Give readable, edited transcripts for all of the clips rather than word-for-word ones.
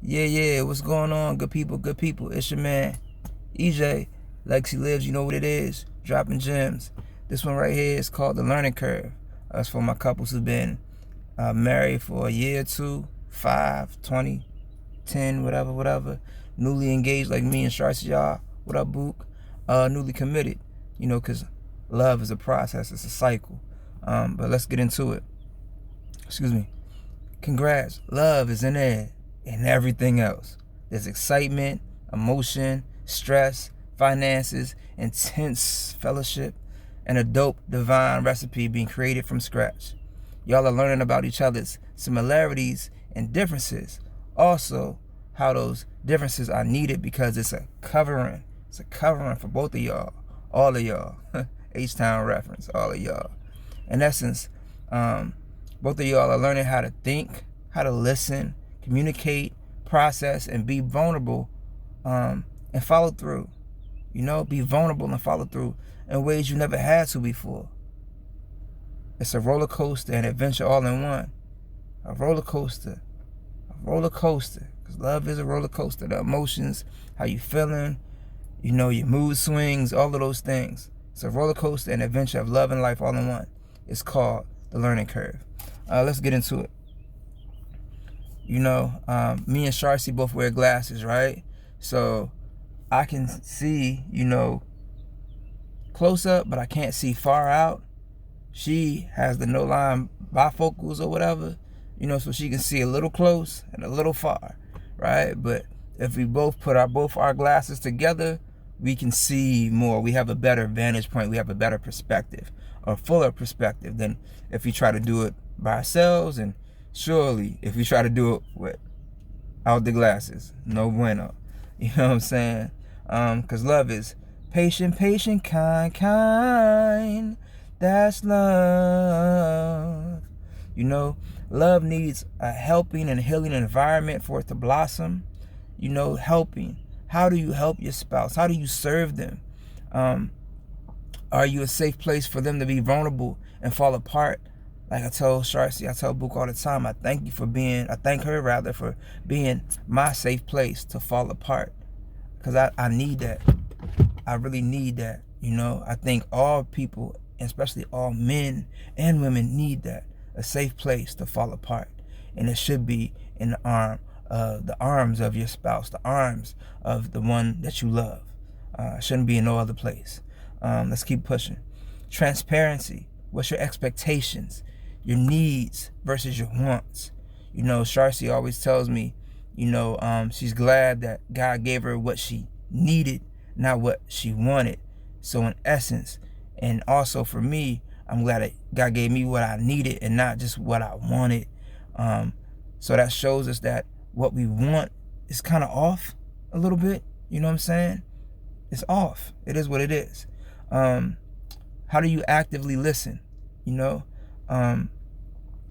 Yeah, what's going on? Good people, good people. It's your man, EJ. Lexi Lives, you know what it is. Dropping gems. This one right here is called The Learning Curve. That's for my couples who've been married for a year, 2, 5, 20, 10, whatever. Newly engaged like me and Sharcy, y'all. What up, Book? Newly committed, because love is a process. It's a cycle. But let's get into it. Excuse me. Congrats. Love is in there and everything else. There's excitement, emotion, stress, finances, intense fellowship, and a dope divine recipe being created from scratch. Y'all are learning about each other's similarities and differences. Also, how those differences are needed because it's a covering. It's a covering for both of y'all. All of y'all. H-Town reference. All of y'all. In essence, both of y'all are learning how to think, how to listen, communicate, process, and be vulnerable, and follow through. Be vulnerable and follow through in ways you never had to before. It's a roller coaster and adventure all in one. A roller coaster. Because love is a roller coaster. The emotions, how you feeling, your mood swings, all of those things. It's a roller coaster and adventure of love and life all in one. It's called The Learning Curve. Let's get into it. Me and Sharcy both wear glasses, right? So I can see, close up, but I can't see far out. She has the no line bifocals or whatever, so she can see a little close and a little far, right? But if we both put both our glasses together, we can see more. We have a better vantage point. We have a better perspective, or fuller perspective than if we try to do it by ourselves. And surely, if we try to do it without the glasses, no bueno. You know what I'm saying? Because love is patient, kind. That's love. Love needs a helping and healing environment for it to blossom. Helping. How do you help your spouse? How do you serve them? Are you a safe place for them to be vulnerable and fall apart? Like I told Sharcy, I tell Book all the time, I thank her rather for being my safe place to fall apart. Because I need that. I really need that. I think all people, especially all men and women, need that. A safe place to fall apart. And it should be in the arms of your spouse, the arms of the one that you love. Shouldn't be in no other place. Let's keep pushing. Transparency. What's your expectations? Your needs versus your wants. Sharcy always tells me, she's glad that God gave her what she needed, not what she wanted. So in essence, and also for me, I'm glad that God gave me what I needed and not just what I wanted. So that shows us that what we want is kind of off a little bit. You know what I'm saying? It's off. It is what it is. How do you actively listen? Do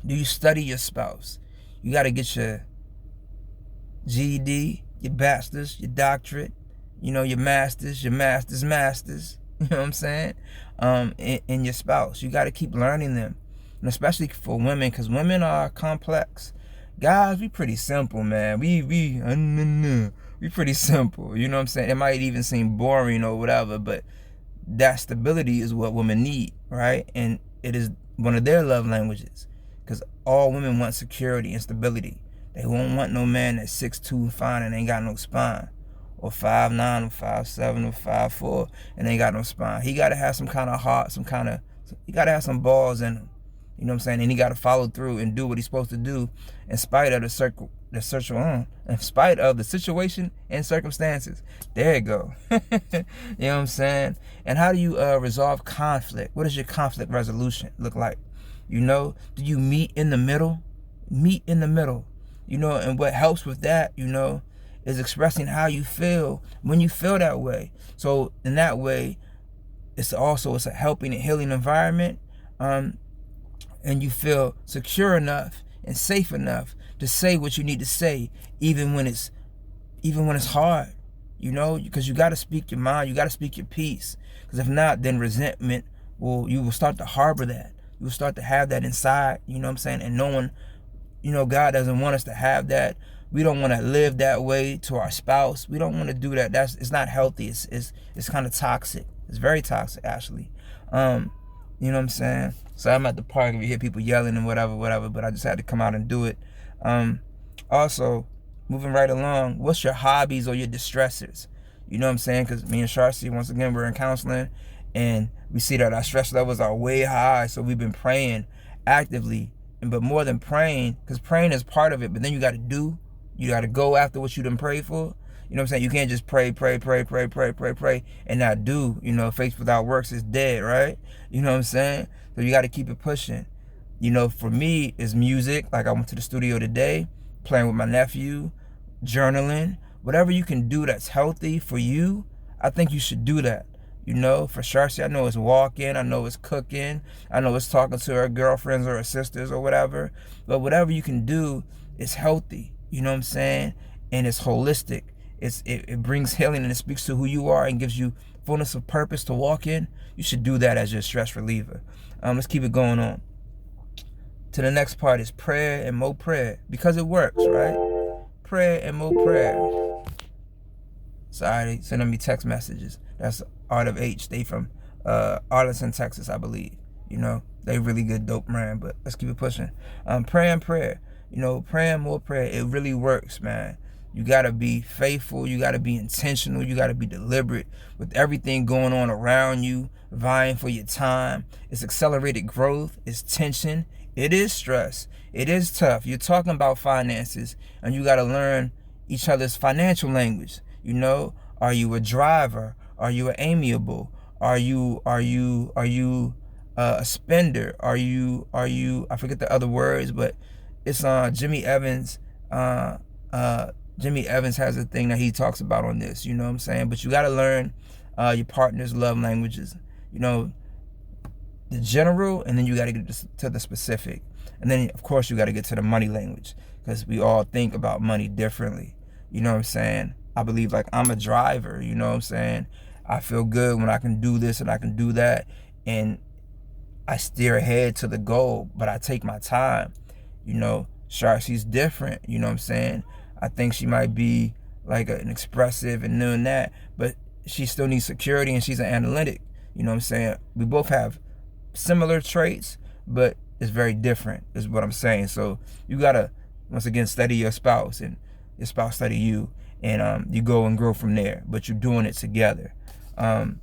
you study your spouse? You got to get your GED, your bachelor's, your doctorate, your master's, You know what I'm saying? In your spouse. You got to keep learning them. And especially for women, because women are complex. Guys, we pretty simple, man. We pretty simple. You know what I'm saying? It might even seem boring or whatever, but that stability is what women need, right? And it is one of their love languages. Because all women want security and stability. They won't want no man that's 6'2", fine and ain't got no spine. Or 5'9", or 5'7", or 5'4", and ain't got no spine. He got to have some kind of heart, he got to have some balls in him. You know what I'm saying? And he got to follow through and do what he's supposed to do in spite of in spite of the situation and circumstances. There you go. You know what I'm saying? And how do you resolve conflict? What does your conflict resolution look like? Do you meet in the middle? Meet in the middle. And what helps with that, is expressing how you feel when you feel that way. So in that way, it's a helping and healing environment. And you feel secure enough and safe enough to say what you need to say, even when it's hard, because you got to speak your mind, you got to speak your piece. Because if not, then resentment you will start to harbor that. You will start to have that inside, you know what I'm saying? And no one, God doesn't want us to have that, We don't want to live that way to our spouse. We don't want to do that. It's not healthy. It's kind of toxic. It's very toxic, actually. You know what I'm saying? So I'm at the park, if you hear people yelling and whatever, but I just had to come out and do it. Also, moving right along, what's your hobbies or your distressors? You know what I'm saying? Because me and Sharcy, once again, we're in counseling, and we see that our stress levels are way high. So we've been praying actively, but more than praying, because praying is part of it, but then you got to do. You got to go after what you done prayed for. You know what I'm saying? You can't just pray, and not do. You know, faith without works is dead, right? You know what I'm saying? So you got to keep it pushing. You know, for me, it's music. Like I went to the studio today, playing with my nephew, journaling. Whatever you can do that's healthy for you, I think you should do that. You know, for Sharcy, I know it's walking, I know it's cooking, I know it's talking to her girlfriends or her sisters or whatever. But whatever you can do is healthy. You know what I'm saying? And it's holistic. It brings healing, and it speaks to who you are and gives you fullness of purpose to walk in. You should do that as your stress reliever. Let's keep it going on. To the next part is prayer and more prayer, because it works, right? Prayer and more prayer. Sorry, they sending me text messages. That's Art of H. They from Arlington, Texas, I believe. You know, they really good dope brand, but let's keep it pushing. Prayer and prayer. You know, praying more prayer, it really works, man. You got to be faithful. You got to be intentional. You got to be deliberate with everything going on around you, vying for your time. It's accelerated growth. It's tension. It is stress. It is tough. You're talking about finances, and you got to learn each other's financial language. You know, are you a driver? Are you an amiable? Are you a spender? Are you I forget the other words, but it's Jimmy Evans. Jimmy Evans has a thing that he talks about on this. You know what I'm saying? But you got to learn your partner's love languages. You know, the general, and then you got to get to the specific, and then of course you got to get to the money language, because we all think about money differently. You know what I'm saying? I believe, like, I'm a driver. You know what I'm saying? I feel good when I can do this and I can do that, and I steer ahead to the goal, but I take my time. You know, Sharcy's different. You know what I'm saying? I think she might be like an expressive and doing that, but she still needs security, and she's an analytic. You know what I'm saying? We both have similar traits, but it's very different, is what I'm saying. So you gotta, once again, study your spouse, and your spouse study you, and you go and grow from there, but you're doing it together. And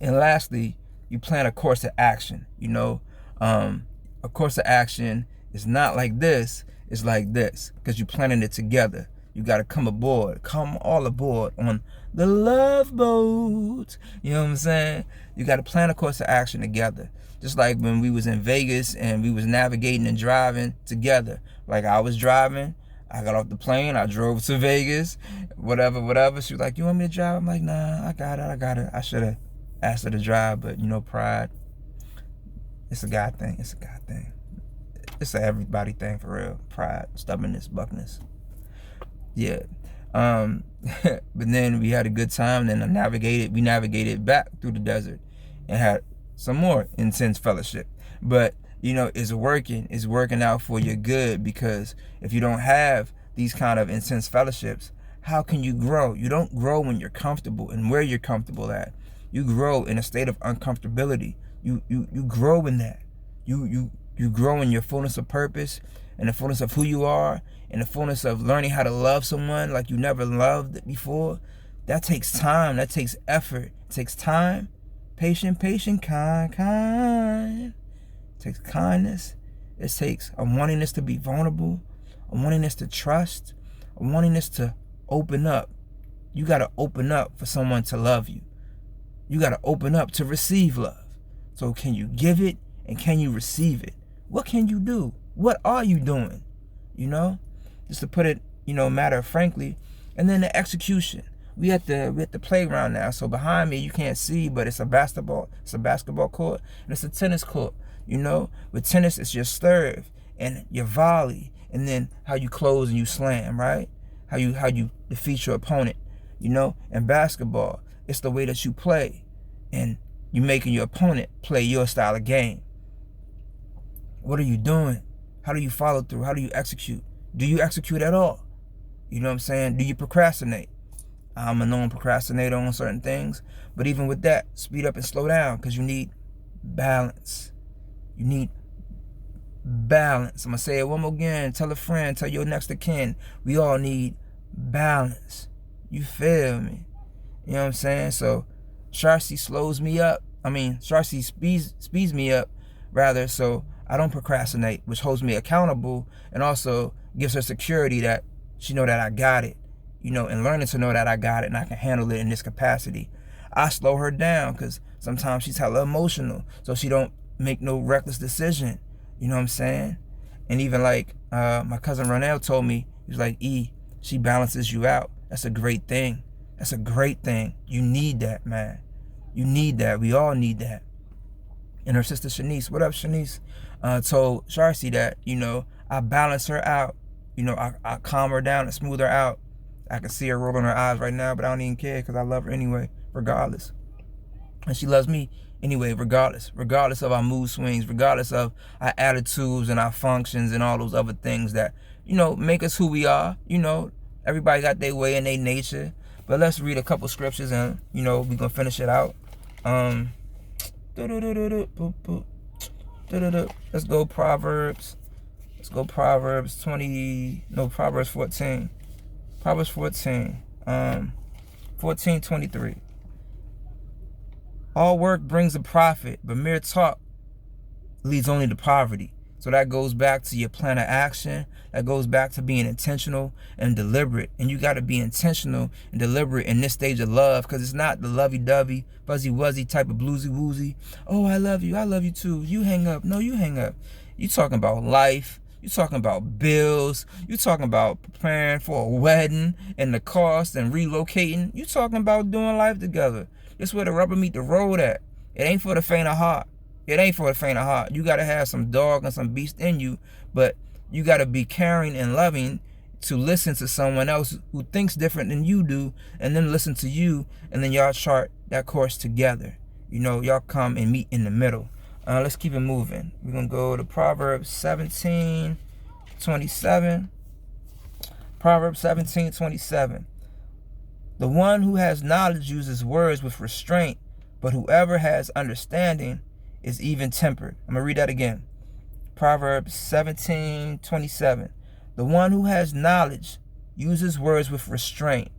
lastly, you plan a course of action. You know, a course of action is not like this, it's like this, because you're planning it together. You got to come all aboard on the love boat. You know what I'm saying? You got to plan a course of action together. Just like when we was in Vegas and we was navigating and driving together. Like, I was driving, I got off the plane, I drove to Vegas, whatever. She was like, you want me to drive? I'm like, nah, I got it. I should have asked her to drive, but you know, pride. It's a guy thing. It's a everybody thing, for real. Pride, stubbornness, buckness. Yeah. But then we had a good time. Then we navigated back through the desert and had some more intense fellowship. But you know, it's working out for your good, because if you don't have these kind of intense fellowships, how can you grow? You don't grow when you're comfortable and where you're comfortable at. You grow in a state of uncomfortability. You grow in that. You grow in your fullness of purpose, and the fullness of who you are, and the fullness of learning how to love someone like you never loved before. That takes time. That takes effort. It takes time. Patient, kind. It takes kindness. It takes a wantingness to be vulnerable, a wantingness to trust, a wantingness to open up. You got to open up for someone to love you. You got to open up to receive love. So can you give it, and can you receive it? What can you do? What are you doing? You know, just to put it, you know, matter of frankly. And then the execution. We at the playground now. So behind me, you can't see, but it's a basketball court, and it's a tennis court. You know, with tennis, it's your serve and your volley, and then how you close and you slam, right? How you defeat your opponent. You know, and basketball, it's the way that you play, and you making your opponent play your style of game. What are you doing? How do you follow through? How do you execute? Do you execute at all? You know what I'm saying? Do you procrastinate? I'm a known procrastinator on certain things. But even with that, speed up and slow down, because you need balance. You need balance. I'm going to say it one more again. Tell a friend, tell your next of kin. We all need balance. You feel me? You know what I'm saying? So Sharcy slows me up. Sharcy speeds me up, rather, so I don't procrastinate, which holds me accountable and also gives her security that she know that I got it, and learning to know that I got it and I can handle it in this capacity. I slow her down because sometimes she's hella emotional, so she don't make no reckless decision. You know what I'm saying? And even like my cousin Ronell told me, he was like, she balances you out. That's a great thing. That's a great thing. You need that, man. You need that. We all need that. And her sister Shanice, what up, Shanice, told Sharcy that, I balance her out. I calm her down and smooth her out. I can see her rolling her eyes right now, but I don't even care because I love her anyway, regardless. And she loves me anyway, regardless of our mood swings, regardless of our attitudes and our functions and all those other things that, make us who we are. Everybody got their way and their nature. But let's read a couple scriptures and, we're going to finish it out. Let's go Proverbs. Proverbs 14. Proverbs 14. 14:23. All work brings a profit, but mere talk leads only to poverty. So that goes back to your plan of action. That goes back to being intentional and deliberate. And you got to be intentional and deliberate in this stage of love, because it's not the lovey-dovey, fuzzy-wuzzy type of bluesy-woozy. Oh, I love you too. You hang up. No, you hang up. You talking about life. You talking about bills. You talking about preparing for a wedding and the cost and relocating. You talking about doing life together. This where the rubber meet the road at. It ain't for the faint of heart. It ain't for the faint of heart. You got to have some dog and some beast in you, but you got to be caring and loving to listen to someone else who thinks different than you do, and then listen to you, and then y'all chart that course together. Y'all come and meet in the middle. Let's keep it moving. We're going to go to Proverbs 17:27. Proverbs 17:27. The one who has knowledge uses words with restraint, but whoever has understanding is even tempered. I'm going to read that again. Proverbs 17:27. The one who has knowledge uses words with restraint.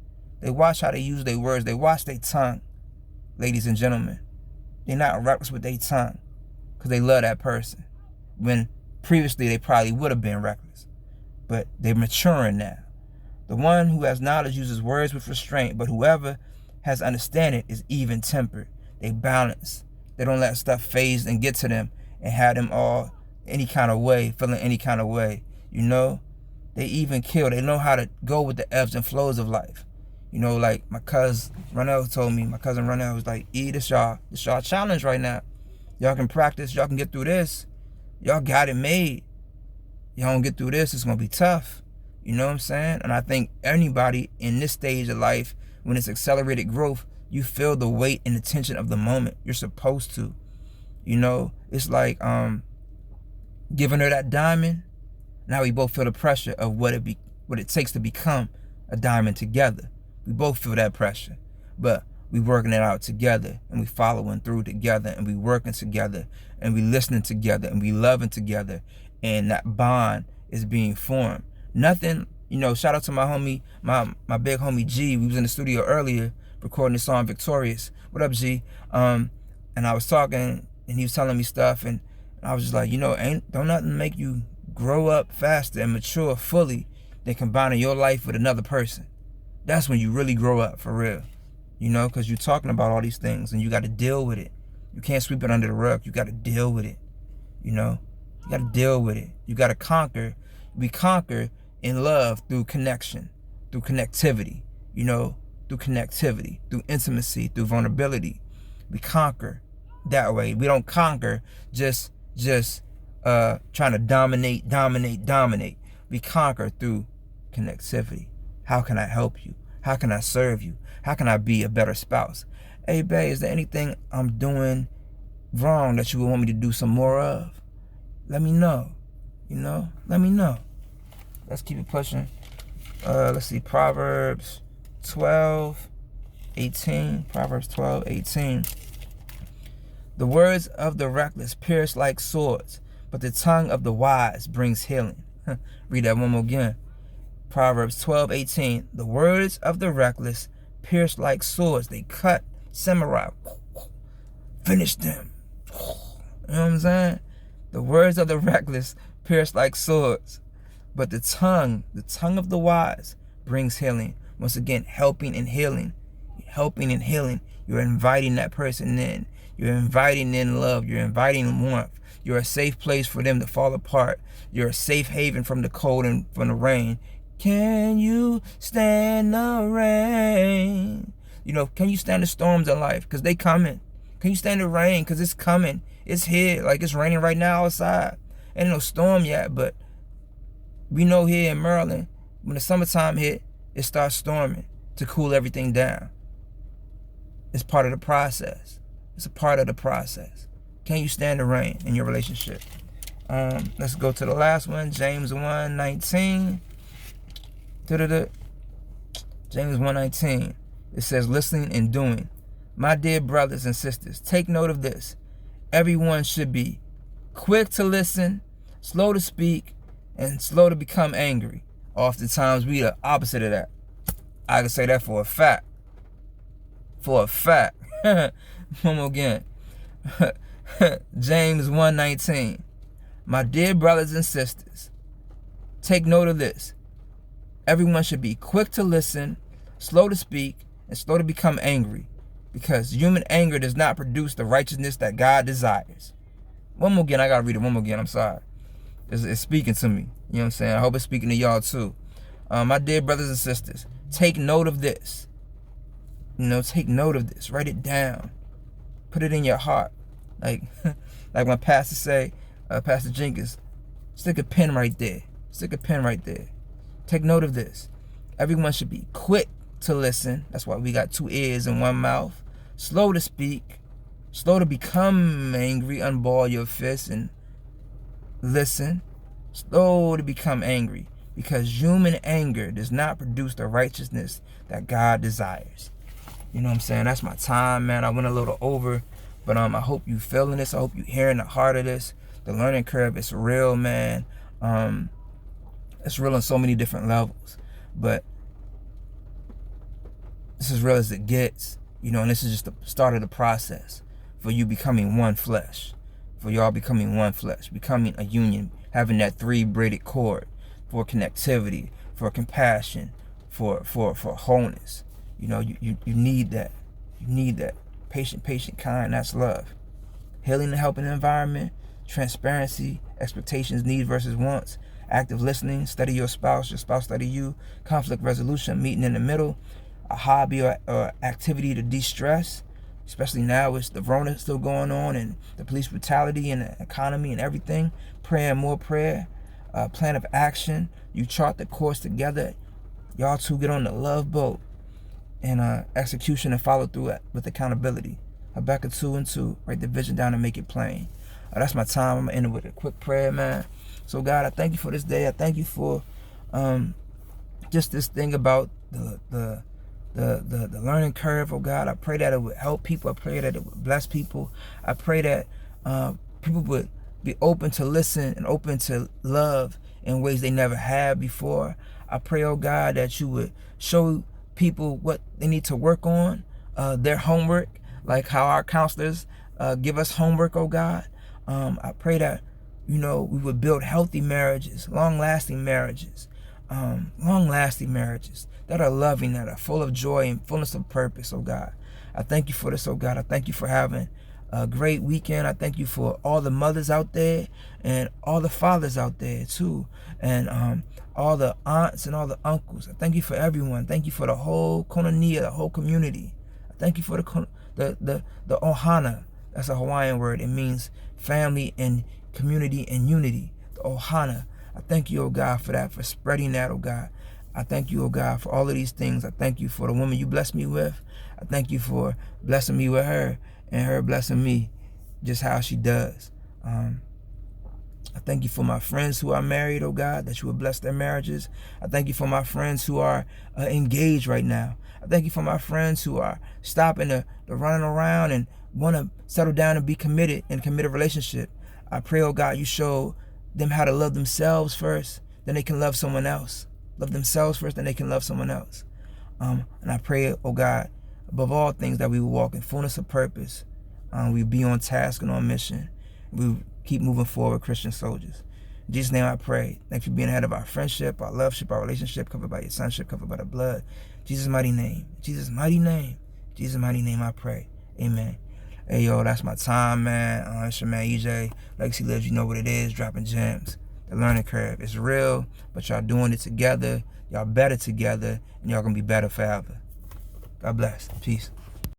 They watch how they use their words. They watch their tongue, ladies and gentlemen. They're not reckless with their tongue because they love that person, when previously they probably would have been reckless. But they're maturing now. The one who has knowledge uses words with restraint, but whoever has understanding is even tempered. They balance. They don't let stuff phase and get to them and have them all any kind of way, feeling any kind of way. They even kill. They know how to go with the ebbs and flows of life. Like my cousin Ronell told me. My cousin Ronell was like, this y'all challenge right now. Y'all can practice. Y'all can get through this. Y'all got it made. Y'all don't get through this, it's going to be tough. You know what I'm saying? And I think anybody in this stage of life, when it's accelerated growth, you feel the weight and the tension of the moment. You're supposed to. It's like giving her that diamond. Now we both feel the pressure of what it takes to become a diamond together. We both feel that pressure, but we working it out together, and we following through together, and we working together, and we listening together, and we loving together, and that bond is being formed. Nothing, shout out to my homie, my big homie G. We was in the studio earlier recording the song Victorious. What up, G? And I was talking, and he was telling me stuff, and I was just like, don't nothing make you grow up faster and mature fully than combining your life with another person. That's when you really grow up, for real. Because you're talking about all these things, and you got to deal with it. You can't sweep it under the rug. You got to deal with it. You got to deal with it. You got to conquer. We conquer in love through connection, through connectivity, through connectivity, through intimacy, through vulnerability. We conquer that way. We don't conquer just trying to dominate. We conquer through connectivity. How can I help you? How can I serve you? How can I be a better spouse? Hey, babe, is there anything I'm doing wrong that you would want me to do some more of? Let me know. Let me know. Let's keep it pushing. let's see, Proverbs 12:18. Proverbs 12:18. The words of the reckless pierce like swords, but the tongue of the wise brings healing. Read that one more again. Proverbs 12:18. The words of the reckless pierce like swords. They cut, samurai, finish them. You know what I'm saying? The words of the reckless pierce like swords, but the tongue of the wise brings healing. Once again, helping and healing. Helping and healing. You're inviting that person in. You're inviting in love. You're inviting warmth. You're a safe place for them to fall apart. You're a safe haven from the cold and from the rain. Can you stand the rain? You know, can you stand the storms of life? Because they coming. Can you stand the rain? Because it's coming. It's here. Like it's raining right now outside. Ain't no storm yet, but we know here in Maryland, when the summertime hit, it starts storming to cool everything down. It's part of the process. It's a part of the process. Can you stand the rain in your relationship? Let's go to the last one, James 1:19. James 1:19. It says, listening and doing. My dear brothers and sisters, take note of this. Everyone should be quick to listen, slow to speak, and slow to become angry. Oftentimes, we the opposite of that. I can say that for a fact. For a fact. One more again. James 1:19. My dear brothers and sisters, take note of this. Everyone should be quick to listen, slow to speak, and slow to become angry, because human anger does not produce the righteousness that God desires. One more again. I gotta read it one more again. I'm sorry. It's speaking to me. You know what I'm saying? I hope it's speaking to y'all too. My dear brothers and sisters, take note of this. You know, take note of this. Write it down. Put it in your heart. Like my pastor say, Pastor Jenkins, stick a pen right there. Stick a pen right there. Take note of this. Everyone should be quick to listen. That's why we got 2 ears and 1 mouth. Slow to speak. Slow to become angry. Unball your fists and listen. Slow to become angry. Because human anger does not produce the righteousness that God desires. You know what I'm saying? That's my time, man. I went a little over. But I hope you feeling this. I hope you hearing the heart of this. The learning curve is real, man. It's real on so many different levels. But this is real as it gets. You know, and this is just the start of the process for you becoming one flesh. For y'all becoming one flesh. Becoming a union. Having that 3-braided cord for connectivity, for compassion, for wholeness. You know, you need that. You need that. Patient, kind, that's love. Healing and helping the environment, transparency, expectations, needs versus wants, active listening, study your spouse study you, conflict resolution, meeting in the middle, a hobby or activity to de-stress, especially now with the Rona still going on and the police brutality and the economy and everything. Prayer and more prayer, plan of action, you chart the course together. Y'all two get on the love boat. And execution and follow through with accountability. Habakkuk 2:2. Write the vision down and make it plain. That's my time. I'm gonna end it with a quick prayer, man. So God, I thank you for this day. I thank you for just this thing about the learning curve. Oh God, I pray that it would help people. I pray that it would bless people. I pray that people would be open to listen and open to love in ways they never have before. I pray, oh God, that you would show people what they need to work on, their homework, like how our counselors give us homework, oh God. I pray that, you know, we would build healthy marriages, long-lasting marriages that are loving, that are full of joy and fullness of purpose, oh God. I thank you for this, oh God. I thank you for having a great weekend. I thank you for all the mothers out there and all the fathers out there too, and all the aunts and all the uncles. I thank you for everyone. Thank you for the whole koinonia, the whole community. I thank you for the ohana. That's a Hawaiian word. It means family and community and unity. The ohana. I thank you, oh God, for that, for spreading that, oh God. I thank you, oh God, for all of these things. I thank you for the woman you blessed me with. I thank you for blessing me with her and her blessing me just how she does. I thank you for my friends who are married, oh God, that you would bless their marriages. I thank you for my friends who are engaged right now. I thank you for my friends who are stopping the running around and want to settle down and be committed in a committed relationship. I pray, oh God, you show them how to love themselves first, then they can love someone else. Love themselves first, then they can love someone else. And I pray, oh God, above all things, that we will walk in fullness of purpose. We be on task and on mission. We keep moving forward, Christian soldiers. In Jesus' name I pray. Thanks for being ahead of our friendship, our loveship, our relationship, covered by your sonship, covered by the blood. In Jesus' mighty name. In Jesus' mighty name. In Jesus' mighty name I pray. Amen. Hey, yo, that's my time, man. It's your man, EJ. Legacy Lives, you know what it is. Dropping gems. The learning curve. It's real, but y'all doing it together. Y'all better together, and y'all gonna be better forever. God bless. Peace.